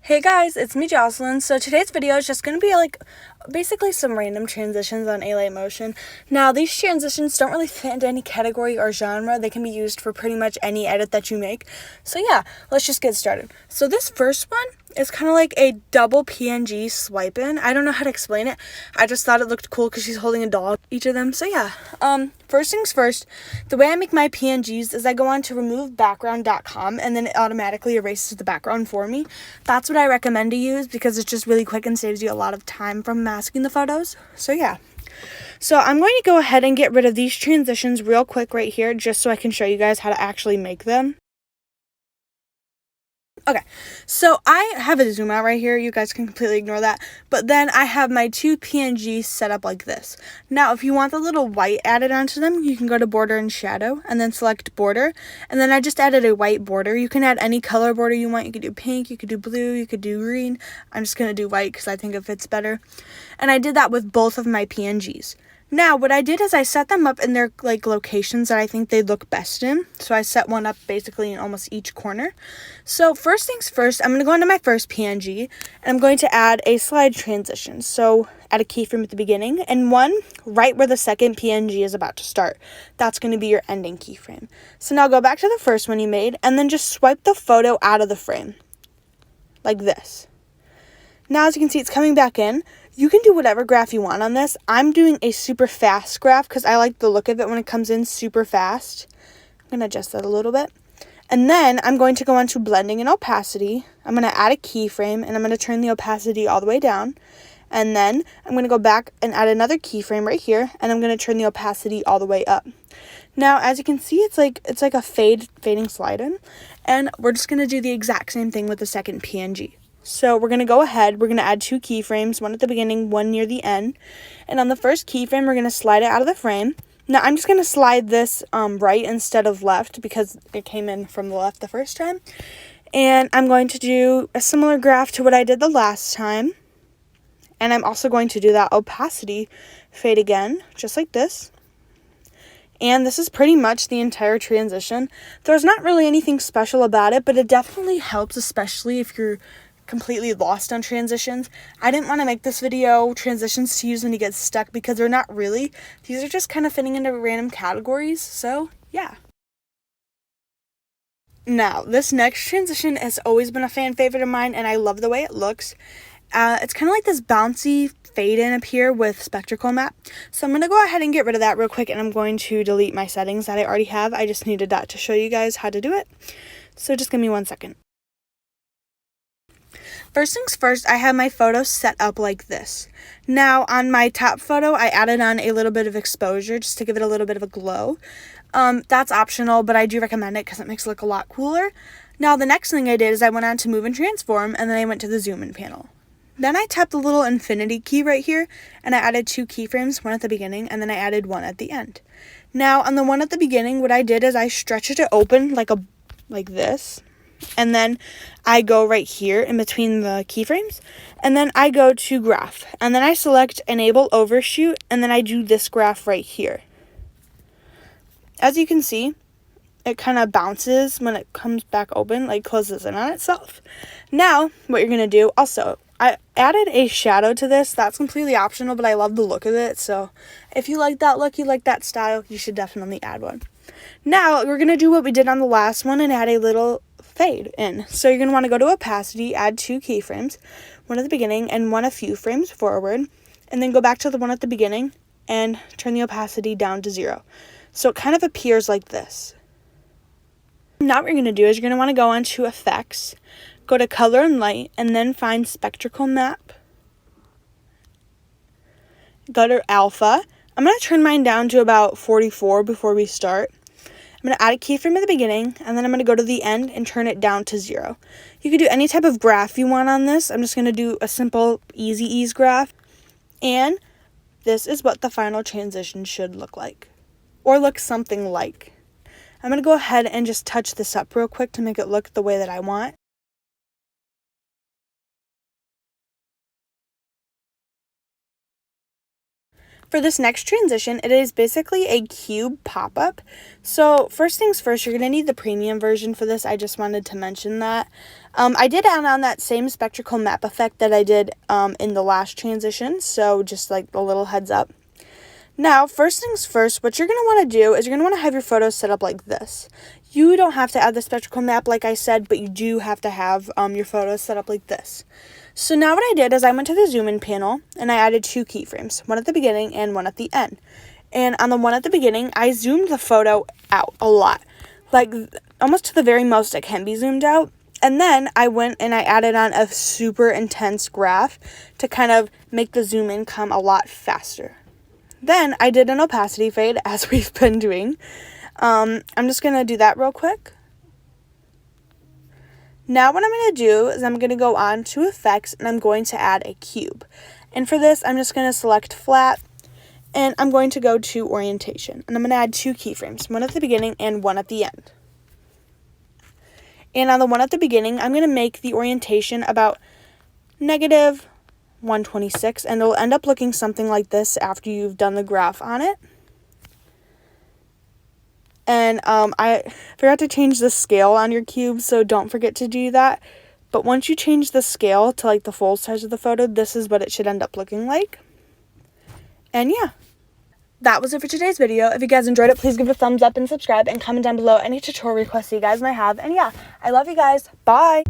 Hey guys, it's me Jocelyn. So today's video is just going to be like basically some random transitions on alight motion. Now these transitions don't really fit into any category or genre. They can be used for pretty much any edit that you make. So yeah, let's just get started. So this first one is kind of like a double PNG swipe in. I don't know how to explain it. I just thought it looked cool because she's holding a dog, each of them. So yeah, first things first, the way I make my PNGs is I go on to removebackground.com and then it automatically erases the background for me. That's what I recommend to use because it's just really quick and saves you a lot of time from masking the photos. So yeah. So I'm going to go ahead and get rid of these transitions real quick right here just so I can show you guys how to actually make them. Okay, so I have a zoom out right here. You guys can completely ignore that. But then I have my two PNGs set up like this. Now, if you want the little white added onto them, you can go to border and shadow and then select border. And then I just added a white border. You can add any color border you want. You could do pink, you could do blue, you could do green. I'm just going to do white because I think it fits better. And I did that with both of my PNGs. Now, what I did is I set them up in their locations that I think they look best in. So I set one up basically in almost each corner. So first things first, I'm going to go into my first PNG and I'm going to add a slide transition. So add a keyframe at the beginning and one right where the second PNG is about to start. That's going to be your ending keyframe. So now go back to the first one you made and then just swipe the photo out of the frame like this. Now, as you can see, it's coming back in. You can do whatever graph you want on this. I'm doing a super fast graph because I like the look of it when it comes in super fast. I'm going to adjust that a little bit. And then I'm going to go on to blending and opacity. I'm going to add a keyframe and I'm going to turn the opacity all the way down. And then I'm going to go back and add another keyframe right here. And I'm going to turn the opacity all the way up. Now, as you can see, it's like a fading slide in. And we're just going to do the exact same thing with the second PNG. So we're going to go ahead, we're going to add two keyframes, one at the beginning, one near the end. And on the first keyframe, we're going to slide it out of the frame. Now I'm just going to slide this right instead of left because it came in from the left the first time. And I'm going to do a similar graph to what I did the last time. And I'm also going to do that opacity fade again, just like this. And this is pretty much the entire transition. There's not really anything special about it, but it definitely helps, especially if you're completely lost on transitions. I didn't want to make this video transitions to use when you get stuck because they're not really. These are just kind of fitting into random categories, so yeah. Now, this next transition has always been a fan favorite of mine and I love the way it looks. It's kind of like this bouncy fade in up here with spectacle map. So I'm going to go ahead and get rid of that real quick and I'm going to delete my settings that I already have. I just needed that to show you guys how to do it. So just give me 1 second. First things first, I have my photo set up like this. Now, on my top photo, I added on a little bit of exposure just to give it a little bit of a glow. That's optional, but I do recommend it because it makes it look a lot cooler. Now, the next thing I did is I went on to move and transform, and then I went to the zoom in panel. Then I tapped the little infinity key right here, and I added two keyframes, one at the beginning, and then I added one at the end. Now, on the one at the beginning, what I did is I stretched it open like this. And then I go right here in between the keyframes and then I go to graph and then I select enable overshoot and then I do this graph right here. As you can see, it kind of bounces when it comes back open, like closes in on itself. Now, what you're going to do, also, I added a shadow to this. That's completely optional, but I love the look of it. So if you like that look, you like that style, you should definitely add one. Now, we're going to do what we did on the last one and add a little fade in. So you're going to want to go to opacity, add two keyframes, one at the beginning and one a few frames forward, and then go back to the one at the beginning and turn the opacity down to 0. So it kind of appears like this. Now what you're going to do is you're going to want to go on to effects, go to color and light, and then find spectacle map. Go to alpha. I'm going to turn mine down to about 44 before we start. I'm going to add a keyframe at the beginning, and then I'm going to go to the end and turn it down to 0. You can do any type of graph you want on this. I'm just going to do a simple easy ease graph. And this is what the final transition should look like, or look something like. I'm going to go ahead and just touch this up real quick to make it look the way that I want. For this next transition, it is basically a cube pop-up. So first things first, you're going to need the premium version for this. I just wanted to mention that. I did add on that same spectacle map effect that I did in the last transition, so just like a little heads up. Now, first things first, what you're going to want to do is you're going to want to have your photos set up like this. You don't have to add the spectacle map like I said, but you do have to have your photos set up like this. So now what I did is I went to the zoom in panel and I added 2 keyframes, one at the beginning and one at the end. And on the one at the beginning, I zoomed the photo out a lot, like almost to the very most it can be zoomed out. And then I went and I added on a super intense graph to kind of make the zoom in come a lot faster. Then I did an opacity fade, as we've been doing. I'm just going to do that real quick. Now what I'm going to do is I'm going to go on to effects and I'm going to add a cube. And for this, I'm just going to select flat and I'm going to go to orientation. And I'm going to add 2 keyframes, one at the beginning and one at the end. And on the one at the beginning, I'm going to make the orientation about negative 126, and it'll end up looking something like this after you've done the graph on it. And I forgot to change the scale on your cube, so don't forget to do that. But once you change the scale to like the full size of the photo, this is what it should end up looking like. And yeah, that was it for today's video. If you guys enjoyed it, please give it a thumbs up and subscribe and comment down below any tutorial requests you guys might have. And yeah, I love you guys. Bye!